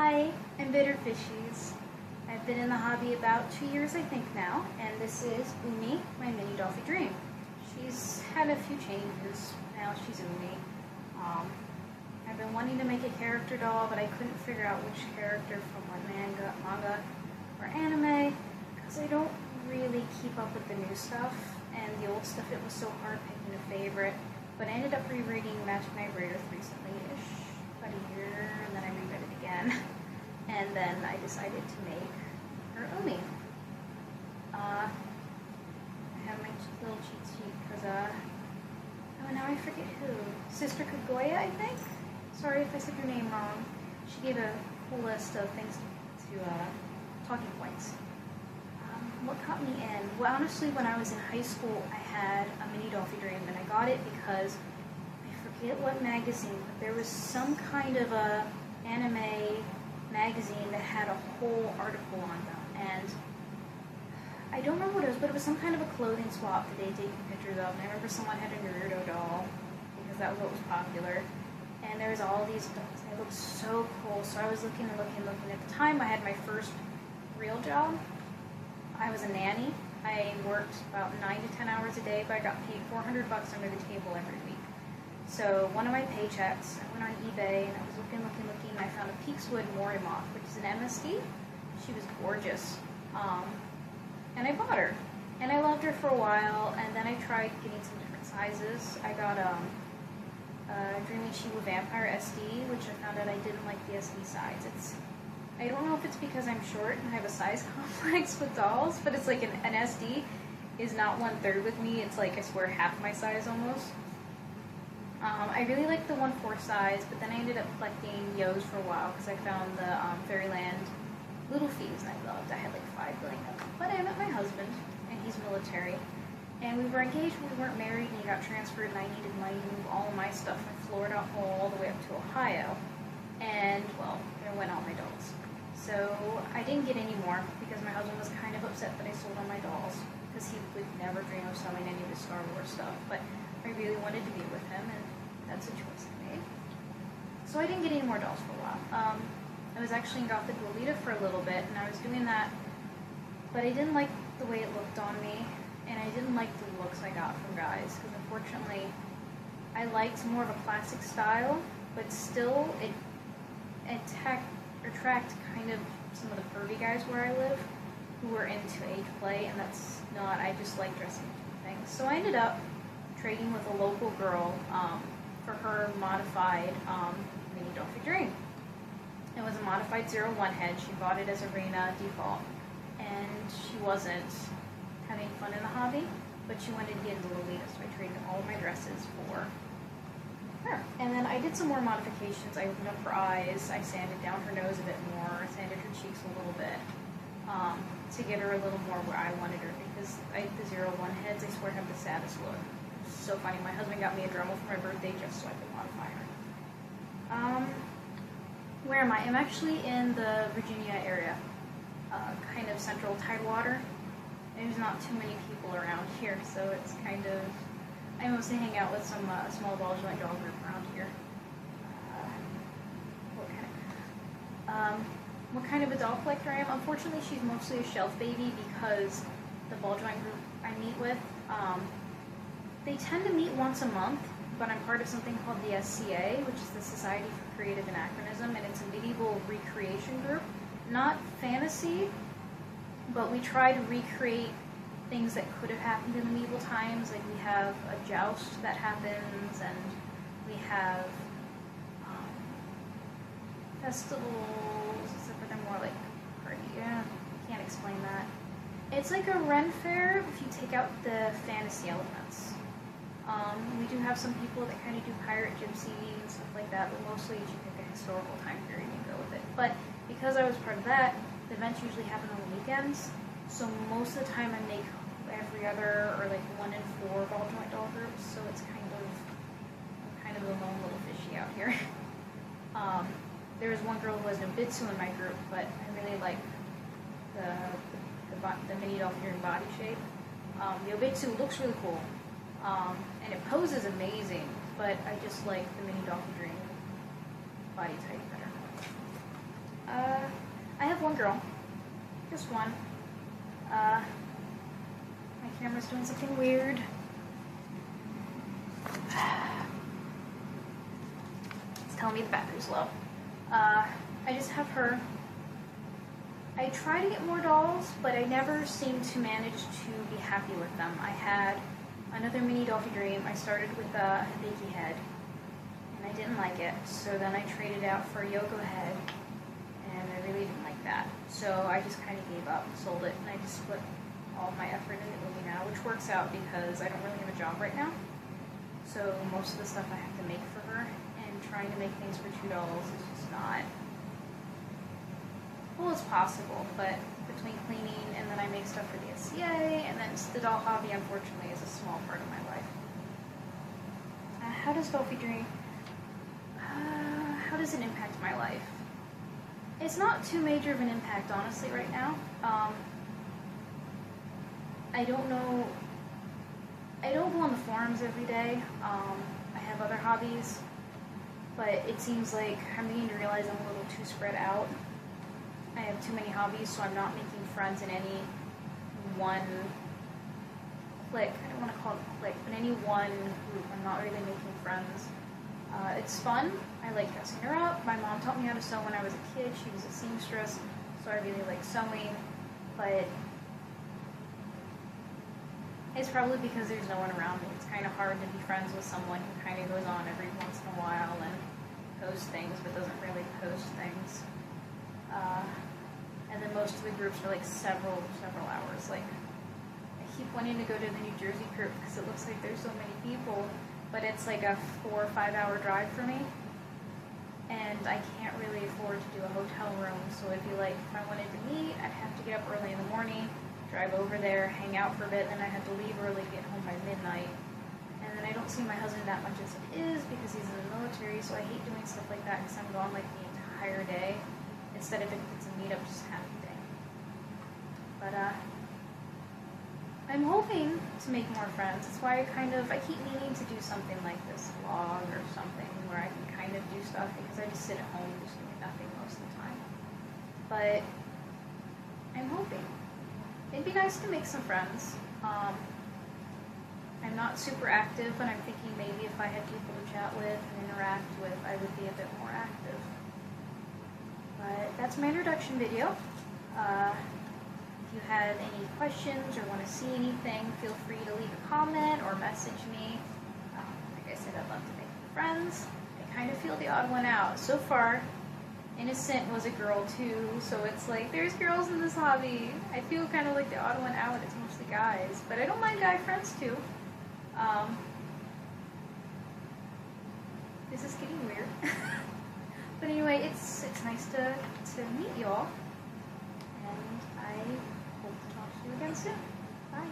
Hi, I'm Bitterfishies. I've been in the hobby about 2 years, I think now, and this is Umi, my Mini Dollfie Dream. She's had a few changes. Now she's Umi. I've been wanting to make a character doll, but I couldn't figure out which character from what manga or anime, because I don't really keep up with the new stuff, and the old stuff, it was so hard picking a favorite. But I ended up rereading Magic Knight Raiders recently-ish, about a year, and then I reread it again. And then I decided to make her Umi. I have my little cheat sheet because, oh, now I forget who. Sister Kaguya, I think? Sorry if I said your name wrong. She gave a whole list of things to talking points. What caught me in? Well, honestly, when I was in high school, I had a Mini Dollfie Dream, and I got it because, I forget what magazine, but there was some kind of a anime magazine that had a whole article on them, and I don't remember what it was, but it was some kind of a clothing swap that they taken pictures of, and I remember someone had a Naruto doll, because that was what was popular, and there was all these dolls, and they looked so cool, so I was looking. At the time, I had my first real job. I was a nanny. I worked about 9 to 10 hours a day, but I got paid $400 under the table every week. So one of my paychecks, I went on eBay and I was looking, and I found a Peakswood Morimoth, which is an MSD. She was gorgeous. And I bought her. And I loved her for a while, and then I tried getting some different sizes. I got a Dreamy Shiwa Vampire SD, which I found out I didn't like the SD size. I don't know if it's because I'm short and I have a size complex with dolls, but it's like an SD is not 1/3 with me. It's like, I swear, half my size almost. I really liked the 1/4 size, but then I ended up collecting Yos for a while because I found the Fairyland Little Fees, and I loved. I had like 5 billion of them. But I met my husband, and he's military, and we were engaged, but we weren't married, and he got transferred, and I needed money to move all of my stuff from Florida all the way up to Ohio. And, well, there went all my dolls. So I didn't get any more because my husband was kind of upset that I sold all my dolls because he would never dream of selling any of his Star Wars stuff. But I really wanted to be with him, and that's a choice I made. So I didn't get any more dolls for a while. I was actually in Gothic Lolita for a little bit, and I was doing that, but I didn't like the way it looked on me, and I didn't like the looks I got from guys because unfortunately I liked more of a classic style, but still it attract kind of some of the pervy guys where I live who were into age play, and that's not, I just like dressing things. So I ended up trading with a local girl for her modified Mini Dollfie Dream. It was a modified 01 head. She bought it as Arena default, and she wasn't having fun in the hobby, but she wanted to get into Lolita, so I traded all of my dresses for her. And then I did some more modifications. I opened up her eyes, I sanded down her nose a bit more, I sanded her cheeks a little bit, to get her a little more where I wanted her, because the 01 heads, I swear, have the saddest look. It's so funny. My husband got me a Dremel for my birthday just so I could modify her. Where am I? I'm actually in the Virginia area, kind of central Tidewater. There's not too many people around here, so it's kind of, I mostly hang out with some small ball joint doll group around here. What kind of a doll collector I am? Unfortunately, she's mostly a shelf baby because the ball joint group I meet with, they tend to meet once a month, but I'm part of something called the SCA, which is the Society for Creative Anachronism, and it's a medieval recreation group. Not fantasy, but we try to recreate things that could have happened in the medieval times. Like, we have a joust that happens, and we have festivals, except for they're more like party. Yeah, I can't explain that. It's like a Ren Fair if you take out the fantasy elements. We do have some people that kind of do pirate, gypsy, and stuff like that, but mostly you pick a historical time period and go with it. But because I was part of that, the events usually happen on the weekends, so most of the time I make every other, or like 1 in 4 ball joint doll groups, so it's kind of a lone little fishy out here. There was one girl who has no Bitsu in my group, but I really like the Mini Dollfie Dream body shape. The Obitsu looks really cool, and it poses amazing, but I just like the Mini Dollfie Dream body type better. have one girl. Just one. My camera's doing something weird. It's telling me the battery's low. I just have her. I try to get more dolls, but I never seem to manage to be happy with them. I had another Mini Dollfie Dream. I started with a Hibiki head, and I didn't like it. So then I traded out for a Yoko head, and I really didn't like that. So I just kind of gave up, sold it, and I just put all my effort into Umi now, which works out because I don't really have a job right now. So most of the stuff I have to make for her, and trying to make things for $2 is just not... Well, it's possible, but between cleaning and then I make stuff for the SCA, and then the doll hobby, unfortunately, is a small part of my life. How does Dollfie Dream... how does it impact my life? It's not too major of an impact, honestly, right now. I don't know... I don't go on the forums every day. I have other hobbies, but it seems like I'm beginning to realize I'm a little too spread out. I have too many hobbies, so I'm not making friends in any one clique. I don't want to call it a clique, but any one group. I'm not really making friends. It's fun. I like dressing her up. My mom taught me how to sew when I was a kid. She was a seamstress, so I really like sewing, but it's probably because there's no one around me. It's kind of hard to be friends with someone who kind of goes on every once in a while and posts things, but doesn't really post things. And then most of the groups are like several hours. Like, I keep wanting to go to the New Jersey group because it looks like there's so many people, but it's like a 4 or 5 hour drive for me, and I can't really afford to do a hotel room. So it'd be like, if I wanted to meet, I'd have to get up early in the morning, drive over there, hang out for a bit, and I had to leave early to get home by midnight. And then I don't see my husband that much as it is because he's in the military, so I hate doing stuff like that because I'm gone like the entire day, instead of if it's a meetup, just half the day. But I'm hoping to make more friends. That's why I keep meaning to do something like this vlog or something where I can kind of do stuff, because I just sit at home just doing nothing most of the time. But I'm hoping. It'd be nice to make some friends. I'm not super active, but I'm thinking maybe if I had people to chat with and interact with, I would be a bit more active. But that's my introduction video. If you have any questions or want to see anything, feel free to leave a comment or message me. Like I said, I'd love to make friends. I kind of feel the odd one out. So far, Innocent was a girl too, so it's like, there's girls in this hobby. I feel kind of like the odd one out. It's mostly guys, but I don't mind guy friends too. This is getting weird. But anyway, it's nice to meet you all, and I hope to talk to you again soon. Bye.